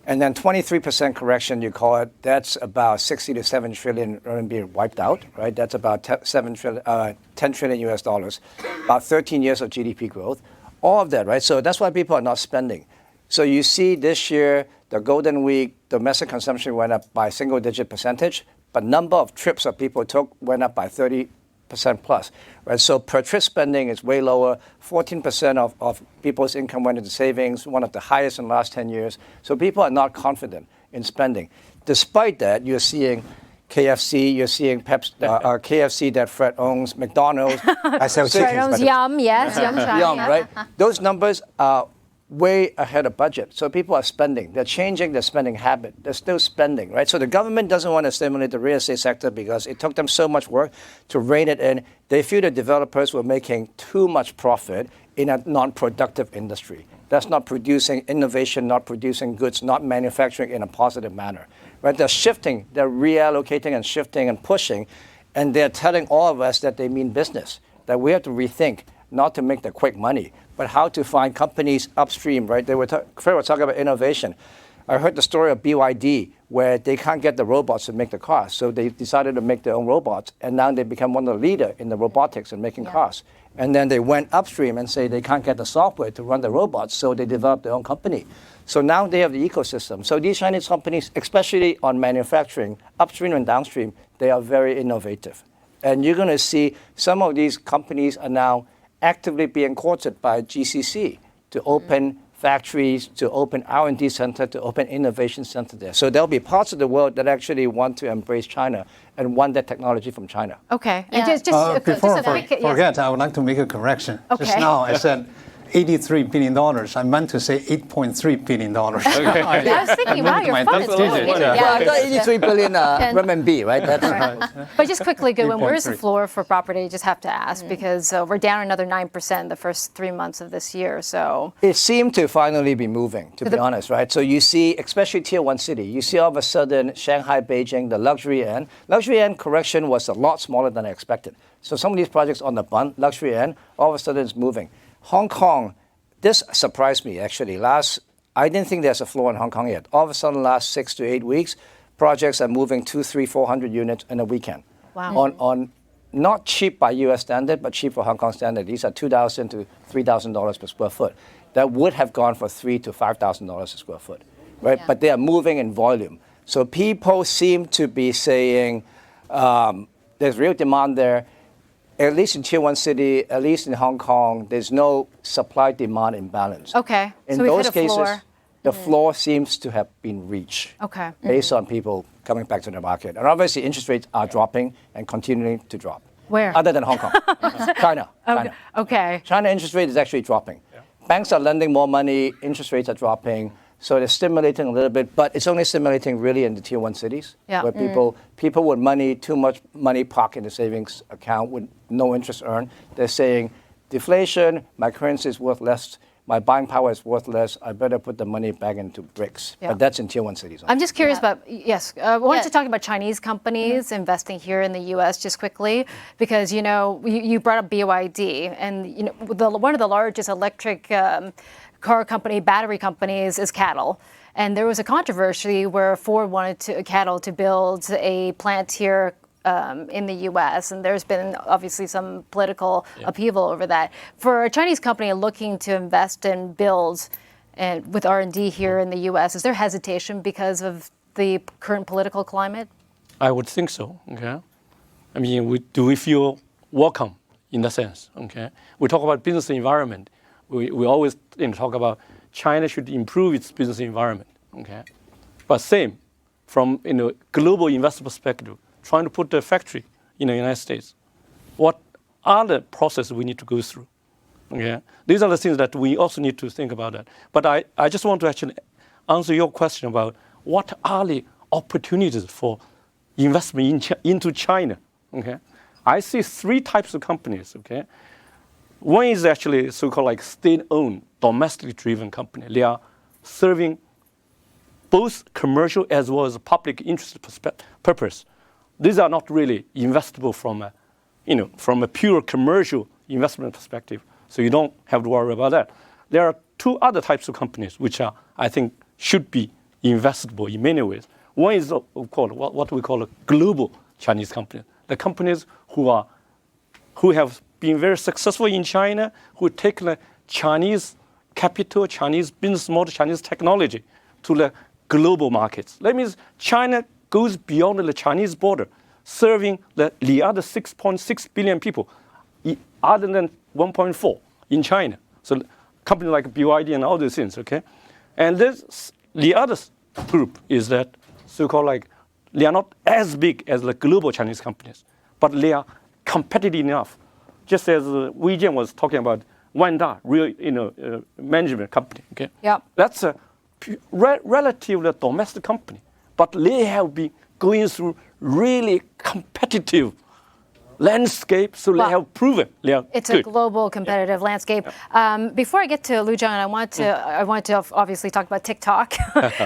E: And then 23% correction, you call it, that's about 60 to 7 trillion RMB wiped out, right? That's about 10 trillion US dollars, about 13 years of GDP growth, all of that, right? So that's why people are not spending. So you see this year, the Golden Week, domestic consumption went up by single-digit percentage, but number of trips that people took went up by 30% plus, right? So per trip spending is way lower. 14% of people's income went into savings, one of the highest in the last 10 years. So people are not confident in spending. Despite that, you're seeing KFC, you're seeing KFC that Fred owns, McDonald's.
C: I sell
B: Fred
C: chickens,
B: owns
C: but
B: Yum, yes, Yum China.
E: Yum, right? Those numbers are way ahead of budget. So people are spending. They're changing their spending habit. They're still spending, right? So the government doesn't want to stimulate the real estate sector because it took them so much work to rein it in. They feel the developers were making too much profit in a non-productive industry. That's not producing innovation, not producing goods, not manufacturing in a positive manner, right? They're shifting, they're reallocating and shifting and pushing, and they're telling all of us that they mean business, that we have to rethink, not to make the quick money, but how to find companies upstream, right? Fred was talking about innovation. I heard the story of BYD, where they can't get the robots to make the cars, so they decided to make their own robots, and now they become one of the leaders in the robotics and making cars. And then they went upstream and say they can't get the software to run the robots, so they developed their own company. So now they have the ecosystem. So these Chinese companies, especially on manufacturing, upstream and downstream, they are very innovative. And you're going to see some of these companies are now actively being courted by GCC to open factories, to open R&D center, to open innovation center there. So there'll be parts of the world that actually want to embrace China and want that technology from China.
B: Okay.
G: Yeah.
B: And
D: Before
B: a quick, yes.
D: forget, I would like to make a correction.
B: Okay.
D: Just now I said $83 billion. I meant to say $8.3 billion.
B: I was thinking, wow, your phone is
D: digit.
B: moving.
E: Well, I got 83 billion RMB, right? That's right.
B: But just quickly, Goodwin, where's the
D: 8.3.
B: floor for property? You just have to ask because we're down another 9% the first 3 months of this year. So
E: It seemed to finally be moving, to be honest, right? So you see, especially Tier 1 city, you see all of a sudden Shanghai, Beijing, the luxury end correction was a lot smaller than I expected. So some of these projects on the bund, luxury end, all of a sudden it's moving. Hong Kong, this surprised me actually. I didn't think there's a floor in Hong Kong yet. All of a sudden, last 6 to 8 weeks, projects are moving 200, 300, 400 units in a weekend.
B: Wow.
E: On not cheap by U.S. standard, but cheap for Hong Kong standard. These are $2,000 to $3,000 per square foot. That would have gone for $3,000 to $5,000 a square foot, right?
G: Yeah.
E: But they are moving in volume. So people seem to be saying there's real demand there. At least in Tier 1 city, at least in Hong Kong, there's no supply-demand imbalance.
B: okay.
E: In
B: So we've
E: those
B: hit a
E: cases,
B: floor.
E: the floor seems to have been reached
B: Okay.
E: based on people coming back to the market. And obviously, interest rates are dropping and continuing to drop.
B: Where?
E: Other than Hong Kong. China.
B: Okay.
E: China interest rate is actually dropping. Banks are lending more money, interest rates are dropping. So it's stimulating a little bit, but it's only stimulating really in the tier 1 cities
B: Yeah.
E: where people with money, too much money parked in the savings account with no interest earned, they're saying deflation, my currency is worth less, my buying power is worth less, I better put the money back into bricks.
B: Yeah.
E: But that's in tier 1 cities.
B: I'm just curious about, yes, I wanted
G: Yeah.
B: to talk about Chinese companies investing here in the U.S. just quickly, because, you brought up BYD, and, one of the largest electric car company, battery companies is Cattle. And there was a controversy where Ford wanted Cattle to build a plant here in the U.S., and there's been obviously some political upheaval over that. For a Chinese company looking to invest and build with R&D here in the U.S., is there hesitation because of the current political climate?
F: I would think so. Okay, I mean, do we feel welcome in that sense? Okay, we talk about business environment. We always talk about China should improve its business environment. Okay, but same from global investor perspective, trying to put the factory in the United States, what are the processes we need to go through? Okay, these are the things that we also need to think about that. But I just want to actually answer your question about what are the opportunities for investment into China. Okay, I see 3 types of companies. Okay, one is actually so-called like state-owned, domestic-driven company. They are serving both commercial as well as public interest purpose. These are not really investable from a pure commercial investment perspective. So you don't have to worry about that. There are 2 other types of companies which I think should be investable in many ways. One is what we call a global Chinese company. The companies who have been very successful in China, who take the Chinese capital, Chinese business model, Chinese technology to the global markets. That means China goes beyond the Chinese border, serving the other 6.6 billion people, other than 1.4 in China. So companies like BYD and all these things, okay? And the other group is that so-called like, they are not as big as the global Chinese companies, but they are competitive enough. Just as Wei Jian was talking about Wanda, real management company, okay?
B: Yeah.
F: That's a relatively domestic company, but they have been going through really competitive landscape, so they have proven they are
B: It's
F: good.
B: a global competitive landscape. Before I get to Lu Zhang, I want to obviously talk about TikTok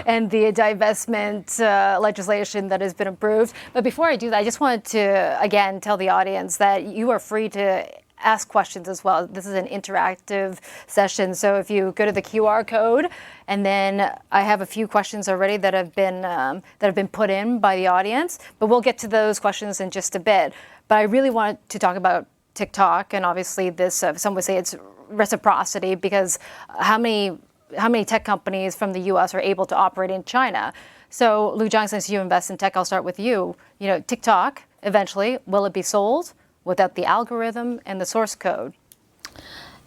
B: and the divestment legislation that has been approved. But before I do that, I just wanted to again tell the audience that you are free to ask questions as well. This is an interactive session, so if you go to the QR code, and then I have a few questions already that have been put in by the audience, but we'll get to those questions in just a bit. But I really want to talk about TikTok, and obviously this, some would say it's reciprocity, because how many tech companies from the U.S. are able to operate in China? So Lu Zhang, since you invest in tech, I'll start with you. TikTok, eventually, will it be sold without the algorithm and the source code?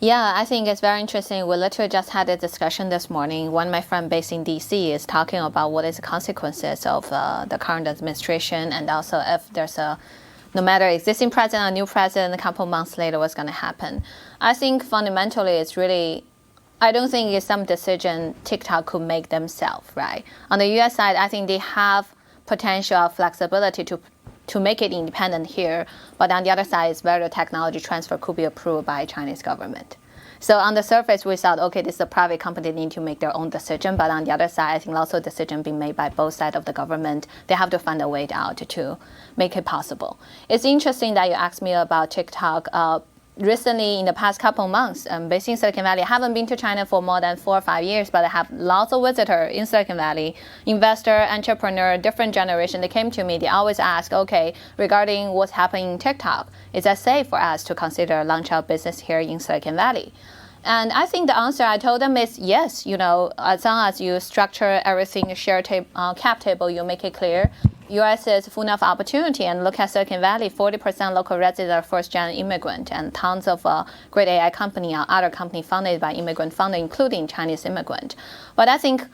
G: Yeah, I think it's very interesting. We literally just had a discussion this morning. One of my friends based in DC is talking about what is the consequences of the current administration, and also if there's no matter existing president or new president, a couple months later, what's going to happen. I think fundamentally it's really, I don't think it's some decision TikTok could make themselves, right? On the US side, I think they have potential of flexibility to make it independent here, but on the other side, it's where the technology transfer could be approved by Chinese government. So on the surface, we thought, okay, this is a private company, they need to make their own decision. But on the other side, I think lots of decisions being made by both sides of the government. They have to find a way out to make it possible. It's interesting that you asked me about TikTok. Recently, in the past couple months, based in Silicon Valley, I haven't been to China for more than 4 or 5 years, but I have lots of visitors in Silicon Valley, investor, entrepreneur, different generation. They came to me, they always ask, okay, regarding what's happening in TikTok, is that safe for us to consider launch our business here in Silicon Valley? And I think the answer I told them is yes, as long as you structure everything, share cap table, you make it clear. U.S. is full of opportunity, and look at Silicon Valley, 40% local residents are first-gen immigrant, and tons of great AI company or other company funded by immigrant funding, including Chinese immigrant. But I think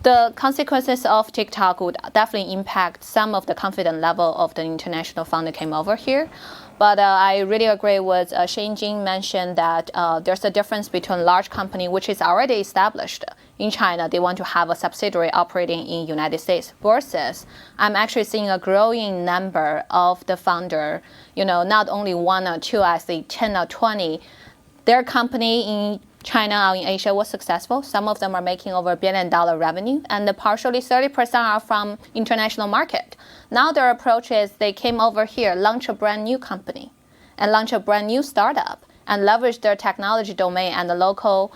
G: The consequences of TikTok would definitely impact some of the confidence level of the international fund that came over here. But I really agree with Jing mentioned that there's a difference between large company, which is already established in China. They want to have a subsidiary operating in United States versus I'm actually seeing a growing number of the founder, not only one or two, I say 10 or 20. Their company in China or in Asia was successful. Some of them are making over $1 billion revenue, and partially 30% are from international market. Now their approach is they came over here, launch a brand new company, and launch a brand new startup, and leverage their technology domain and the local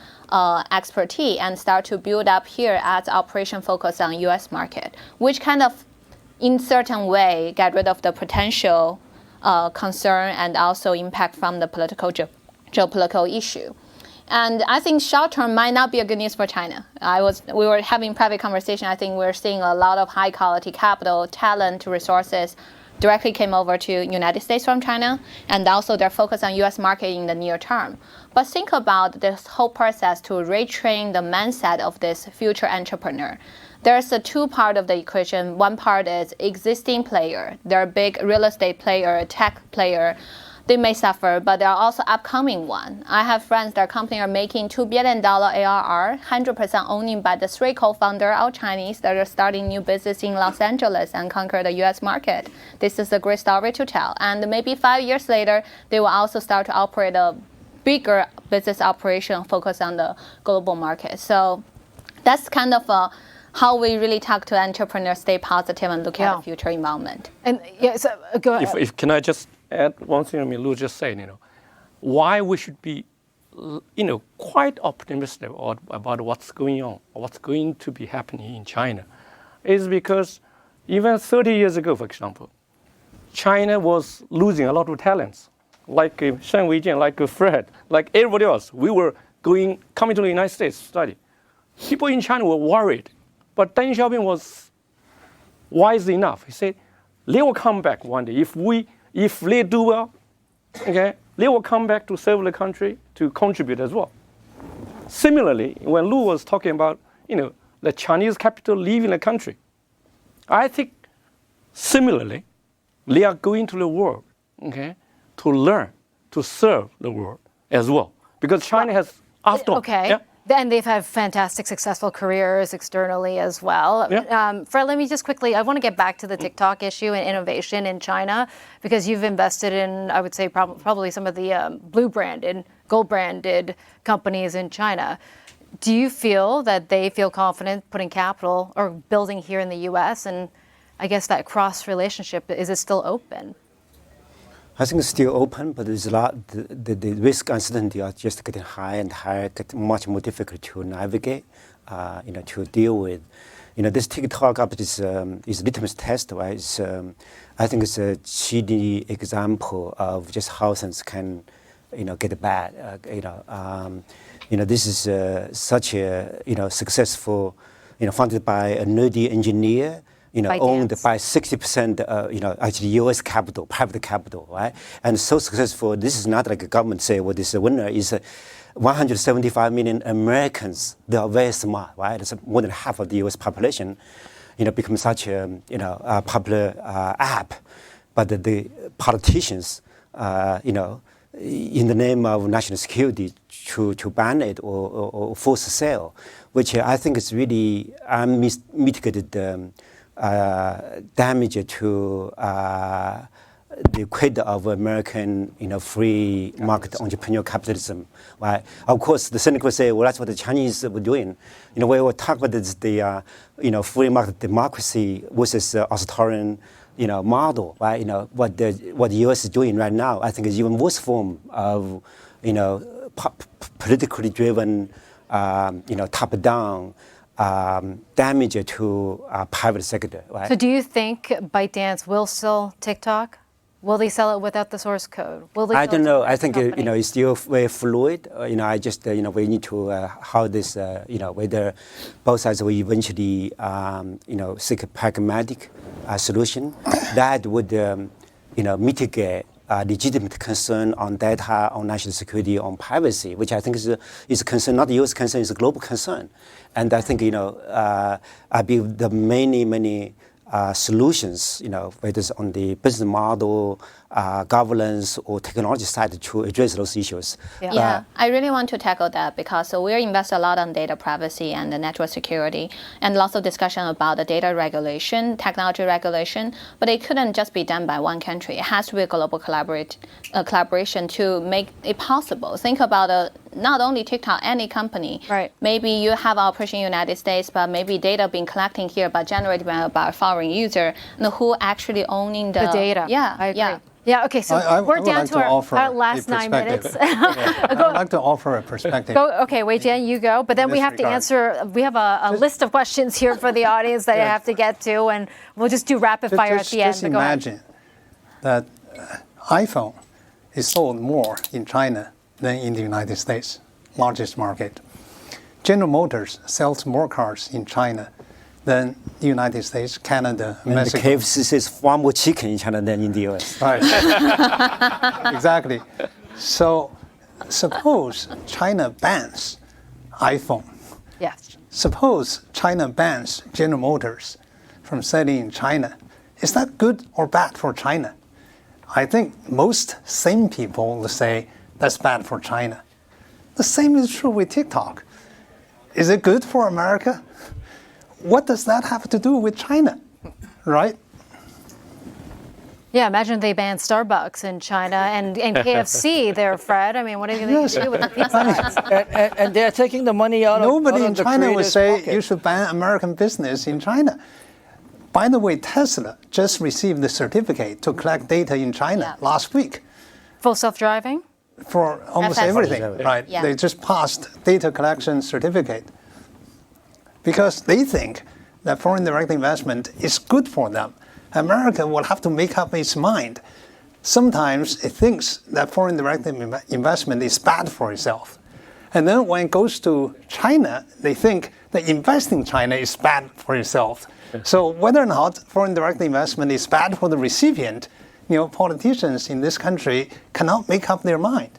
G: expertise, and start to build up here as operation focus on U.S. market, which kind of, in certain way, get rid of the potential concern and also impact from the geopolitical issue. And I think short term might not be a good news for China. We were having private conversation. I think we're seeing a lot of high quality capital, talent, resources directly came over to United States from China, and also their focus on U.S. market in the near term. But think about this whole process to retrain the mindset of this future entrepreneur. There's a two part of the equation. One part is existing player. They're big real estate player, tech player. They may suffer, but there are also upcoming one. I have friends, their company are making $2 billion ARR, 100% owned by the 3 co-founders, all Chinese, that are starting new business in Los Angeles and conquer the US market. This is a great story to tell. And maybe 5 years later, they will also start to operate a bigger business operation focused on the global market. So that's kind of how we really talk to entrepreneurs, stay positive and look at the future environment.
B: And so go ahead.
F: If can I just add one thing? Lou just said, why we should be, quite optimistic about what's going on, or what's going to be happening in China, is because even 30 years ago, for example, China was losing a lot of talents, like Shen Weijian, like Fred, like everybody else. We were coming to the United States to study. People in China were worried, but Deng Xiaoping was wise enough. He said, they will come back one day. If they do well, okay, they will come back to serve the country, to contribute as well. Similarly, when Lou was talking about, the Chinese capital leaving the country, I think similarly, they are going to the world, okay, to learn, to serve the world as well. Because China has, after all,
B: Then they've had fantastic, successful careers externally as well.
F: Yeah.
B: Fred, let me just quickly, I want to get back to the TikTok issue and innovation in China, because you've invested in, I would say, probably some of the blue branded, gold branded companies in China. Do you feel that they feel confident putting capital or building here in the US? And I guess that cross relationship, is it still open?
C: I think it's still open, but there's a lot. The risk uncertainty are just getting higher and higher, getting much more difficult to navigate, to deal with. This TikTok up is litmus test, right? I think it's a cheesy example of just how things can, get bad. This is such a successful, funded by a nerdy engineer. Owned by 60%, actually U.S. capital, private capital, right? And so successful. This is not like a government say, well, this winner is 175 million Americans. They are very smart, right? It's more than half of the U.S. population, become such a, a popular app. But the politicians, in the name of national security, to ban it or force sale, which I think is really unmitigated. Damage to the credit of American, free market entrepreneurial capitalism, right? Of course, the cynical say, well, that's what the Chinese were doing. We will talk about this, the, free market democracy versus authoritarian, model, right? What the U.S. is doing right now, I think is even worse form of, politically driven, top-down. Damage to private sector, right?
B: So do you think ByteDance will sell TikTok? Will they sell it without the source code? Will they?
C: I don't know. I think it's still very fluid. I just we need to how this whether both sides will eventually seek a pragmatic solution that would mitigate legitimate concern on data, on national security, on privacy, which I think is a concern, not a U.S. concern, it's a global concern. And I think, I believe the many solutions, whether it's on the business model, governance, or technology side to address those issues.
G: Yeah, I really want to tackle that because we invest a lot on data privacy and the network security, and lots of discussion about the data regulation, technology regulation. But it couldn't just be done by one country. It has to be a global collaboration to make it possible. Think about not only TikTok, any company.
B: Right.
G: Maybe you have operation in the United States, but maybe data being collected here, but generated by a foreign user, and who actually owning the
B: data.
G: Yeah,
B: I agree.
G: yeah.
B: Yeah, okay, so we're
D: would
B: down
D: like
B: to
D: to
B: our
D: offer
B: last
D: a
B: 9 minutes.
D: perspective. I would like to offer a perspective.
B: Okay, Wei Jian, you go. But then we
D: this
B: have to
D: regard.
B: answer, we have a list of questions here for the audience that I have to get to, and we'll just do rapid fire at the end.
D: Just
B: But go ahead.
D: imagine that iPhone is sold more in China than in the United States, largest market. General Motors sells more cars in China than the United States, Canada,
C: And the
D: Mexico.
C: KFC says far more chicken in China than in the US.
D: Right. Exactly. So suppose China bans iPhone.
B: Yes.
D: Suppose China bans General Motors from selling in China. Is that good or bad for China? I think most sane people will say that's bad for China. The same is true with TikTok. Is it good for America? What does that have to do with China, right?
B: Yeah, imagine they banned Starbucks in China and KFC there, Fred. I mean, what are you going to do with the Pizza Huts?
E: And they're taking the money out
D: Nobody
E: of
D: in
E: the
D: China would
E: creators'
D: say
E: pocket.
D: you should ban American business in China. By the way, Tesla just received the certificate to collect data in China last week
B: Full self-driving?
D: for almost
G: FSD.
D: everything, right?
G: Yeah.
D: They just passed data collection certificate because they think that foreign direct investment is good for them. America will have to make up its mind. Sometimes it thinks that foreign direct investment is bad for itself. And then when it goes to China, they think that investing in China is bad for itself. So whether or not foreign direct investment is bad for the recipient, politicians in this country cannot make up their mind.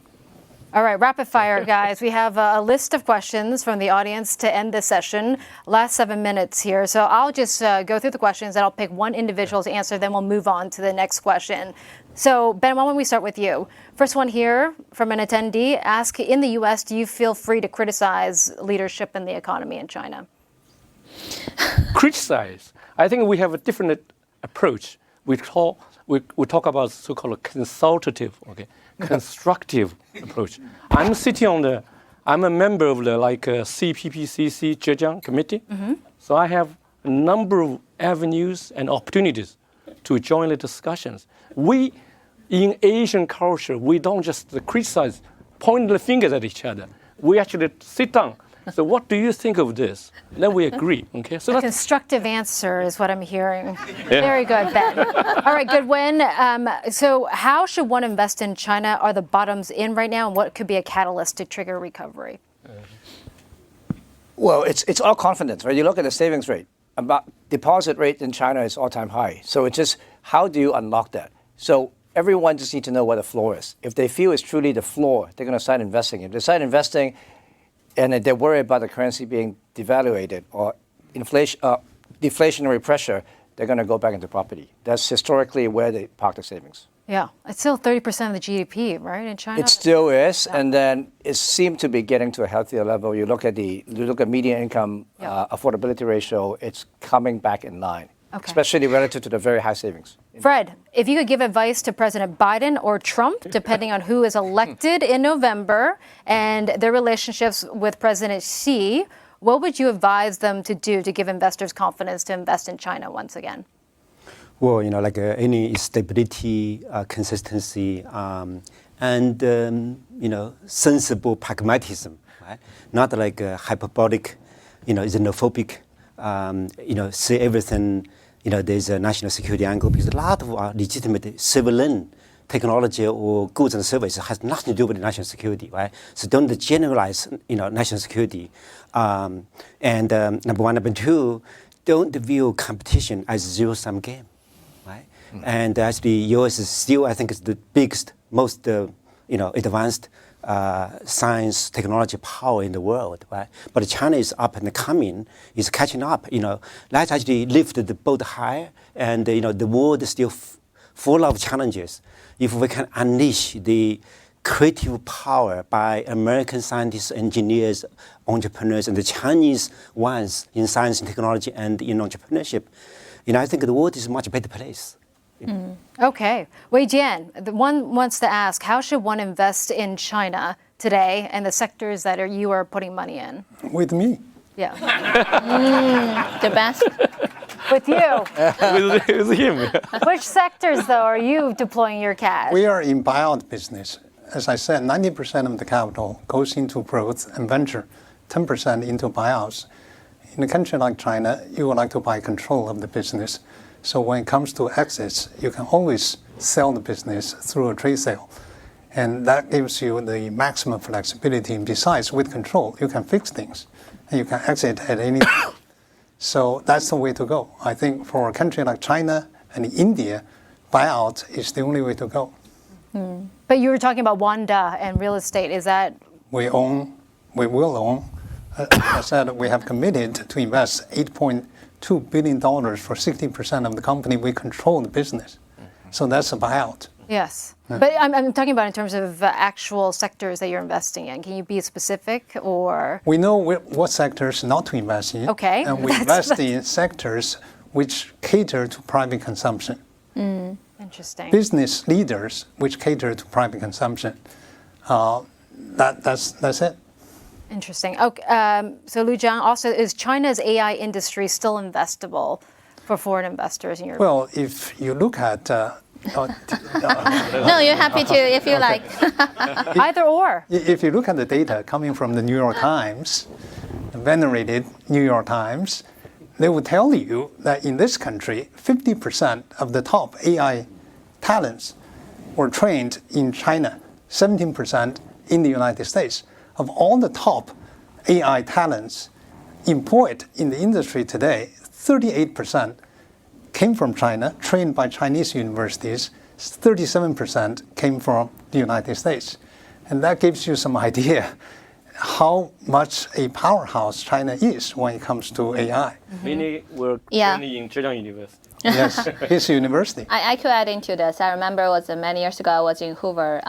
B: All right, rapid fire, guys. We have a list of questions from the audience to end this session. Last 7 minutes here. So I'll just go through the questions and I'll pick one individual to answer, then we'll move on to the next question. So Ben, why don't we start with you? First one here from an attendee. Ask, in the US, do you feel free to criticize leadership in the economy in China?
F: Criticize. I think we have a different approach. We talk about so-called consultative, constructive approach. I'm a member of the CPPCC Zhejiang committee. So I have a number of avenues and opportunities to join the discussions. We, in Asian culture, we don't just criticize, point the fingers at each other. We actually sit down. So what do you think of this? Then we agree. Okay. So
B: A constructive answer is what I'm hearing. Very good, Ben. All right, good win. So how should one invest in China? Are the bottoms in right now, and what could be a catalyst to trigger recovery?
E: Well, it's all confidence, right? You look at the savings rate. About deposit rate in China is all-time high. So it's just how do you unlock that? So everyone just needs to know what the floor is. If they feel it's truly the floor, they're going to start investing. If they start investing, and they're worried about the currency being devaluated or deflationary pressure, they're going to go back into property. That's historically where they park their savings.
B: Yeah, it's still 30% of the GDP, right, in China?
E: It still is, and then it seemed to be getting to a healthier level. You look at median income affordability ratio; it's coming back in line, especially relative to the very high savings.
B: Fred, if you could give advice to President Biden or Trump, depending on who is elected in November, and their relationships with President Xi, what would you advise them to do to give investors confidence to invest in China once again?
C: Well, any stability, consistency, and sensible pragmatism, right? Not like hyperbolic, xenophobic, say everything. There's a national security angle because a lot of legitimate civilian technology or goods and services has nothing to do with national security, right? So don't generalize, national security. And number one, number two, don't view competition as a zero-sum game. right? And actually, U.S. is still, I think, is the biggest, most advanced science technology power in the world, right? But China is up and coming, is catching up. Let's actually lift the boat higher, and the world is still full of challenges. If we can unleash the creative power by American scientists, engineers, entrepreneurs, and the Chinese ones in science and technology and in entrepreneurship, I think the world is a much better place.
B: Okay. Wei Jian, one wants to ask, how should one invest in China today and the sectors that you are putting money in?
D: With me.
B: Yeah.
G: The best.
B: With you.
F: With him.
B: Which sectors, though, are you deploying your cash?
D: We are in buyout business. As I said, 90% of the capital goes into growth and venture, 10% into buyouts. In a country like China, you would like to buy control of the business. So when it comes to exits, you can always sell the business through a trade sale. And that gives you the maximum flexibility. And besides, with control, you can fix things. And you can exit at any time. So that's the way to go. I think for a country like China and India, buyout is the only way to go.
B: But you were talking about Wanda and real estate. Is that?
D: We will own. As I said, we have committed to invest $8.2 billion for 60% of the company. We control the business. So that's a buyout.
B: Yes. But I'm talking about in terms of actual sectors that you're investing in. Can you be specific or?
D: We know what sectors not to invest in.
B: Okay.
D: And we invest in sectors which cater to private consumption.
B: Interesting.
D: Business leaders which cater to private consumption. That's it.
B: Interesting. Okay. So Lu Zhang, also, is China's AI industry still investable for foreign investors in your?
D: Well, if you look at
G: No, you're happy to if you like.
B: Either or.
D: If you look at the data coming from the New York Times, the venerated New York Times, they will tell you that in this country, 50% of the top AI talents were trained in China, 17% in the United States. Of all the top AI talents employed in the industry today, 38% came from China, trained by Chinese universities. 37% came from the United States. And that gives you some idea how much a powerhouse China is when it comes to AI.
F: Many were
G: Yeah.
F: trained in Zhejiang University.
D: Yes, his university.
G: I could add into this. I remember it was many years ago. I was in Hoover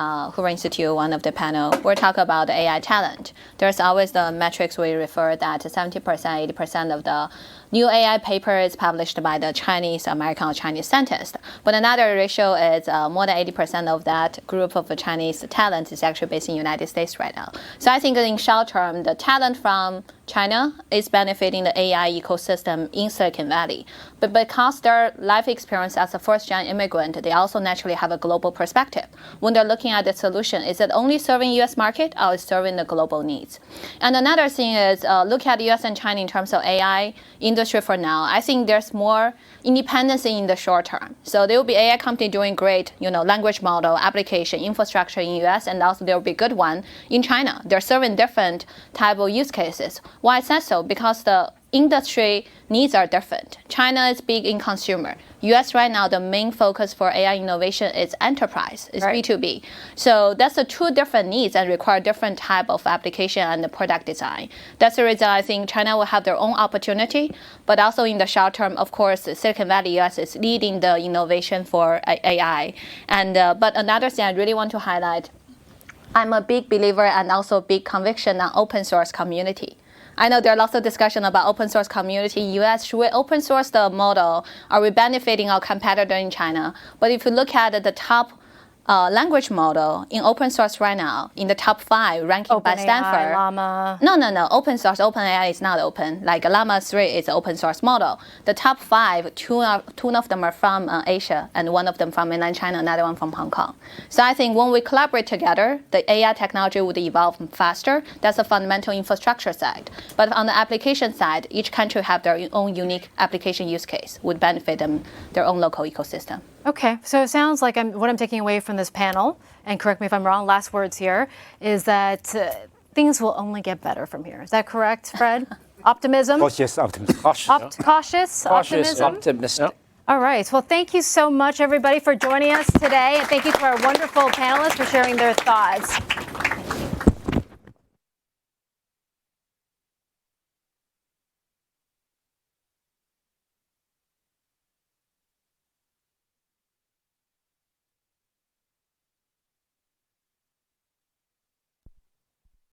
G: Institute, one of the panel. We're talking about AI talent. There's always the metrics we refer that 70%, 80% of the new AI paper is published by the Chinese, American or Chinese scientists. But another ratio is more than 80% of that group of Chinese talent is actually based in the United States right now. So I think in short term, the talent from China is benefiting the AI ecosystem in Silicon Valley. But because their life experience as a first-gen immigrant, they also naturally have a global perspective. When they're looking at the solution, is it only serving US market or is serving the global needs? And another thing is look at US and China in terms of AI industry for now. I think there's more independence in the short term. So there will be AI company doing great, language model, application, infrastructure in US, and also there will be good one in China. They're serving different type of use cases. Why I said so? Because the industry needs are different. China is big in consumer. US right now, the main focus for AI innovation is enterprise, is
B: right.
G: B2B. So that's the two different needs and require different type of application and product design. That's the reason I think China will have their own opportunity, but also in the short term, of course, Silicon Valley US is leading the innovation for AI. And but another thing I really want to highlight, I'm a big believer and also big conviction on open source community. I know there are lots of discussion about open source community in US. Should we open source the model? Are we benefiting our competitor in China? But if you look at the top language model in open source right now, in the top 5 ranking by Stanford.
B: Llama.
G: No. Open source. OpenAI is not open. Like Llama 3 is an open source model. The top 5, two of them are from Asia, and one of them from mainland China, another one from Hong Kong. So I think when we collaborate together, the AI technology would evolve faster. That's the fundamental infrastructure side. But on the application side, each country have their own unique application use case, would benefit them, their own local ecosystem.
B: Okay, so it sounds like what I'm taking away from this panel, and correct me if I'm wrong, last words here, is that things will only get better from here. Is that correct, Fred? Optimism?
C: Cautious optimism.
F: Cautious.
B: Cautious?
E: Cautious,
B: Optimism?
E: optimistic.
B: All right. Well, thank you so much, everybody, for joining us today. And thank you to our wonderful panelists for sharing their thoughts.